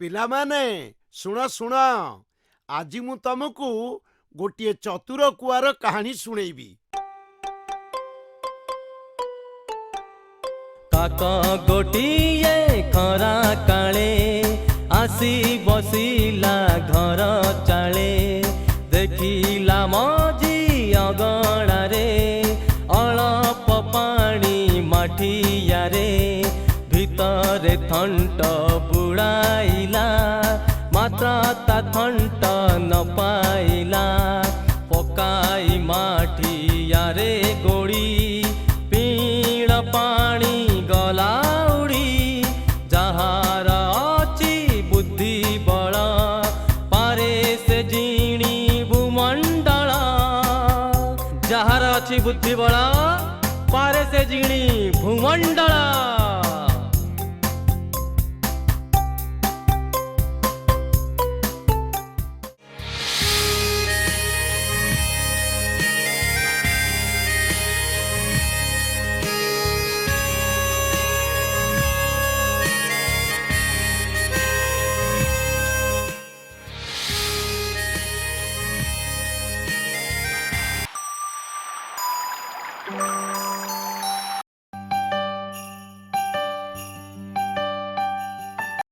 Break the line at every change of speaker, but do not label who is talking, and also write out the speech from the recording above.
ପିଲାମାନେ ଶୁଣ ଶୁଣ, ଆଜି ମୁଁ ତମକୁ ଗୋଟିଏ ଚତୁର କୁଆର କାହାଣୀ ଶୁଣେଇବି।
କାକ ଗୋଟିଏ ଖରା କାଳେ ଆସି ବସିଲା ଘର ଚାଳେ, ଦେଖିଲା ମଝି ଅଗଣାରେ ଅଳପ ପାଣି ମାଠିଆରେ, ଭିତରେ ଥଣ୍ଟ ବୁଡ଼ାଇଲା ମାତ୍ର ତା ଥଣ୍ଟ ନ ପାଇଲା। ପକାଇ ମାଠିଆରେ ଗୋଡ଼ି ପିଣ ପାଣି ଗଲା ଉଡ଼ି, ଯାହାର ଅଛି ବୁଦ୍ଧି ବଳ ପାରେ ସେ ଜିଣି ଭୂମଣ୍ଡଳ। ଯାହାର ଅଛି ବୁଦ୍ଧି ବଳ ପାରେ ସେ ଜିଣି ଭୂମଣ୍ଡଳ।